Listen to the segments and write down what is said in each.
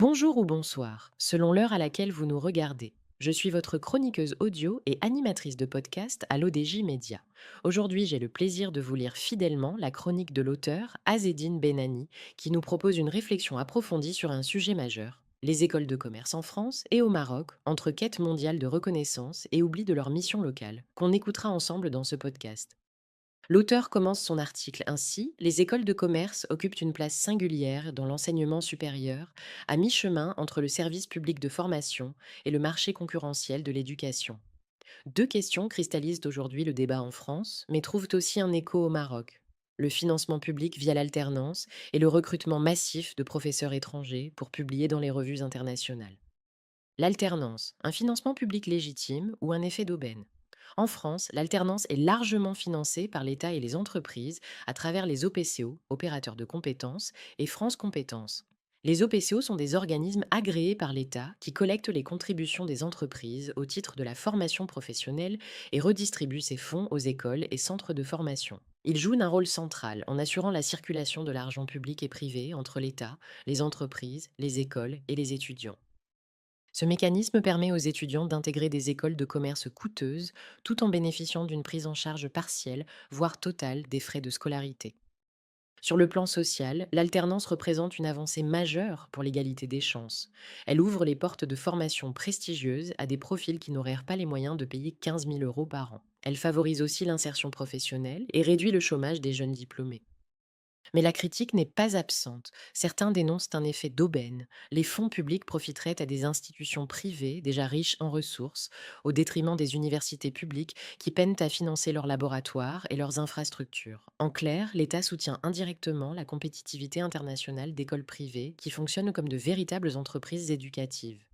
Bonjour ou bonsoir, selon l'heure à laquelle vous nous regardez. Je suis votre chroniqueuse audio et animatrice de podcast à l'ODJ Média. Aujourd'hui, j'ai le plaisir de vous lire fidèlement la chronique de l'auteur Azzedine Benani, qui nous propose une réflexion approfondie sur un sujet majeur, les écoles de commerce en France et au Maroc, entre quête mondiale de reconnaissance et oubli de leur mission locale, qu'on écoutera ensemble dans ce podcast. L'auteur commence son article ainsi: les écoles de commerce occupent une place singulière dans l'enseignement supérieur, à mi-chemin entre le service public de formation et le marché concurrentiel de l'éducation. Deux questions cristallisent aujourd'hui le débat en France, mais trouvent aussi un écho au Maroc: le financement public via l'alternance et le recrutement massif de professeurs étrangers pour publier dans les revues internationales. L'alternance, un financement public légitime ou un effet d'aubaine? En France, l'alternance est largement financée par l'État et les entreprises à travers les OPCO, opérateurs de compétences, et France Compétences. Les OPCO sont des organismes agréés par l'État qui collectent les contributions des entreprises au titre de la formation professionnelle et redistribuent ces fonds aux écoles et centres de formation. Ils jouent un rôle central en assurant la circulation de l'argent public et privé entre l'État, les entreprises, les écoles et les étudiants. Ce mécanisme permet aux étudiants d'intégrer des écoles de commerce coûteuses tout en bénéficiant d'une prise en charge partielle, voire totale, des frais de scolarité. Sur le plan social, l'alternance représente une avancée majeure pour l'égalité des chances. Elle ouvre les portes de formation prestigieuses à des profils qui n'auraient pas les moyens de payer 15 000 euros par an. Elle favorise aussi l'insertion professionnelle et réduit le chômage des jeunes diplômés. Mais la critique n'est pas absente. Certains dénoncent un effet d'aubaine. Les fonds publics profiteraient à des institutions privées déjà riches en ressources, au détriment des universités publiques qui peinent à financer leurs laboratoires et leurs infrastructures. En clair, l'État soutient indirectement la compétitivité internationale d'écoles privées qui fonctionnent comme de véritables entreprises éducatives.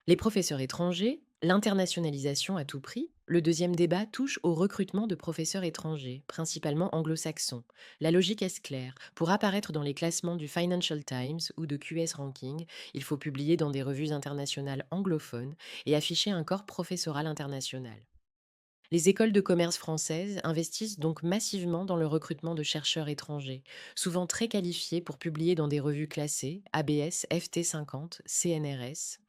Les professeurs étrangers, l'internationalisation à tout prix. Le deuxième débat touche au recrutement de professeurs étrangers, principalement anglo-saxons. La logique est claire. Pour apparaître dans les classements du Financial Times ou de QS Ranking, il faut publier dans des revues internationales anglophones et afficher un corps professoral international. Les écoles de commerce françaises investissent donc massivement dans le recrutement de chercheurs étrangers, souvent très qualifiés pour publier dans des revues classées, ABS, FT50, CNRS.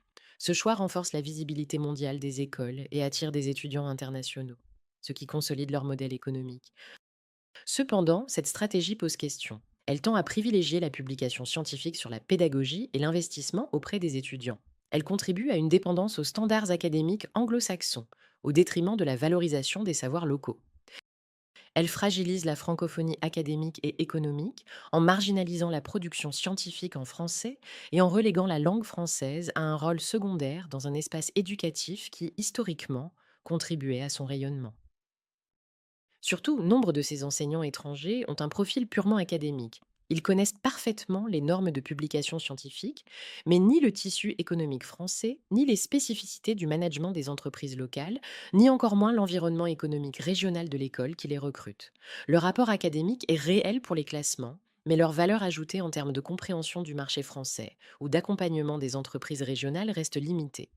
Ce choix renforce la visibilité mondiale des écoles et attire des étudiants internationaux, ce qui consolide leur modèle économique. Cependant, cette stratégie pose question. Elle tend à privilégier la publication scientifique sur la pédagogie et l'investissement auprès des étudiants. Elle contribue à une dépendance aux standards académiques anglo-saxons, au détriment de la valorisation des savoirs locaux. Elle fragilise la francophonie académique et économique en marginalisant la production scientifique en français et en reléguant la langue française à un rôle secondaire dans un espace éducatif qui, historiquement, contribuait à son rayonnement. Surtout, nombre de ces enseignants étrangers ont un profil purement académique. Ils connaissent parfaitement les normes de publication scientifique, mais ni le tissu économique français, ni les spécificités du management des entreprises locales, ni encore moins l'environnement économique régional de l'école qui les recrute. Le rapport académique est réel pour les classements, mais leur valeur ajoutée en termes de compréhension du marché français ou d'accompagnement des entreprises régionales reste limitée.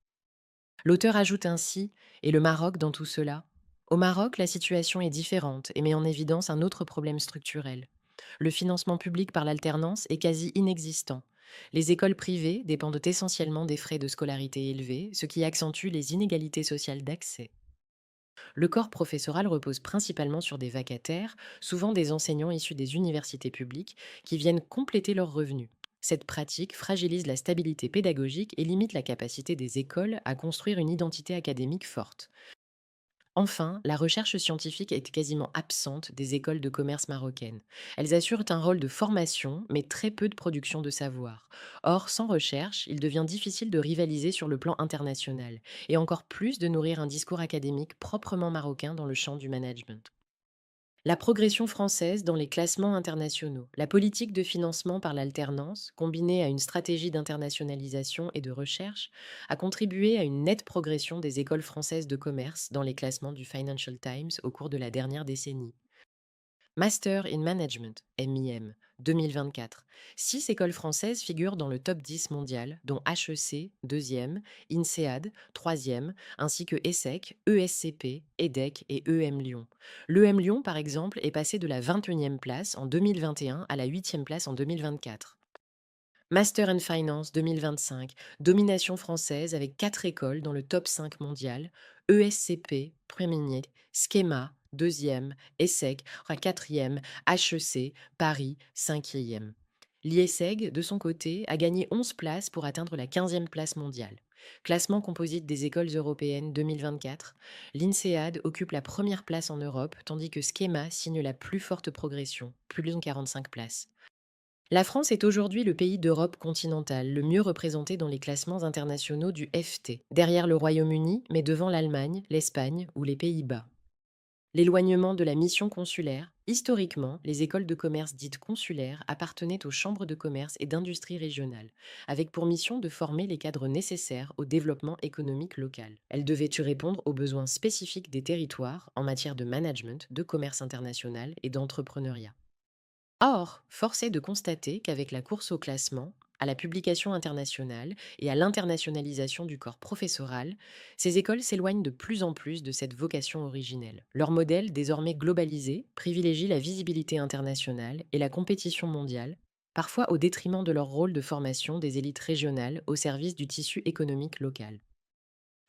L'auteur ajoute ainsi: et le Maroc dans tout cela? Au Maroc, la situation est différente et met en évidence un autre problème structurel. Le financement public par l'alternance est quasi inexistant. Les écoles privées dépendent essentiellement des frais de scolarité élevés, ce qui accentue les inégalités sociales d'accès. Le corps professoral repose principalement sur des vacataires, souvent des enseignants issus des universités publiques, qui viennent compléter leurs revenus. Cette pratique fragilise la stabilité pédagogique et limite la capacité des écoles à construire une identité académique forte. Enfin, la recherche scientifique est quasiment absente des écoles de commerce marocaines. Elles assurent un rôle de formation, mais très peu de production de savoir. Or, sans recherche, il devient difficile de rivaliser sur le plan international, et encore plus de nourrir un discours académique proprement marocain dans le champ du management. La progression française dans les classements internationaux, la politique de financement par l'alternance, combinée à une stratégie d'internationalisation et de recherche, a contribué à une nette progression des écoles françaises de commerce dans les classements du Financial Times au cours de la dernière décennie. Master in Management, MIM, 2024. 6 écoles françaises figurent dans le top 10 mondial, dont HEC, deuxième, INSEAD, troisième, ainsi que ESSEC, ESCP, EDEC et EM Lyon. L'EM Lyon, par exemple, est passé de la 21e place en 2021 à la 8e place en 2024. Master and Finance 2025, domination française avec 4 écoles dans le top 5 mondial, ESCP, premier, Schema, deuxième, ESSEC, quatrième, HEC, Paris, cinquième. L'IESEG, de son côté, a gagné 11 places pour atteindre la 15e place mondiale. Classement composite des écoles européennes 2024, l'INSEAD occupe la première place en Europe, tandis que Schema signe la plus forte progression, plus de 45 places. La France est aujourd'hui le pays d'Europe continentale le mieux représenté dans les classements internationaux du FT, derrière le Royaume-Uni, mais devant l'Allemagne, l'Espagne ou les Pays-Bas. L'éloignement de la mission consulaire, historiquement, les écoles de commerce dites consulaires appartenaient aux chambres de commerce et d'industrie régionales, avec pour mission de former les cadres nécessaires au développement économique local. Elles devaient y répondre aux besoins spécifiques des territoires en matière de management, de commerce international et d'entrepreneuriat. Or, force est de constater qu'avec la course au classement, à la publication internationale et à l'internationalisation du corps professoral, ces écoles s'éloignent de plus en plus de cette vocation originelle. Leur modèle, désormais globalisé, privilégie la visibilité internationale et la compétition mondiale, parfois au détriment de leur rôle de formation des élites régionales au service du tissu économique local.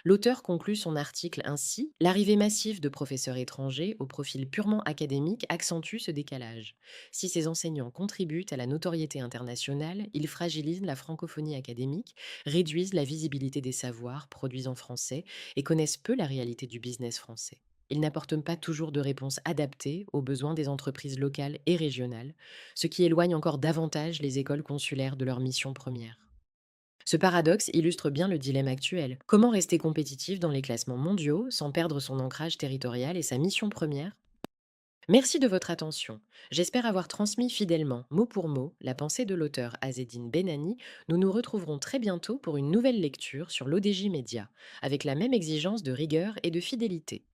L'auteur conclut son article ainsi: l'arrivée massive de professeurs étrangers au profil purement académique accentue ce décalage. Si ces enseignants contribuent à la notoriété internationale, ils fragilisent la francophonie académique, réduisent la visibilité des savoirs produits en français et connaissent peu la réalité du business français. Ils n'apportent pas toujours de réponses adaptées aux besoins des entreprises locales et régionales, ce qui éloigne encore davantage les écoles consulaires de leur mission première. Ce paradoxe illustre bien le dilemme actuel. Comment rester compétitif dans les classements mondiaux sans perdre son ancrage territorial et sa mission première? Merci de votre attention. J'espère avoir transmis fidèlement, mot pour mot, la pensée de l'auteur Azzedine Benani. Nous nous retrouverons très bientôt pour une nouvelle lecture sur l'ODJ Média, avec la même exigence de rigueur et de fidélité.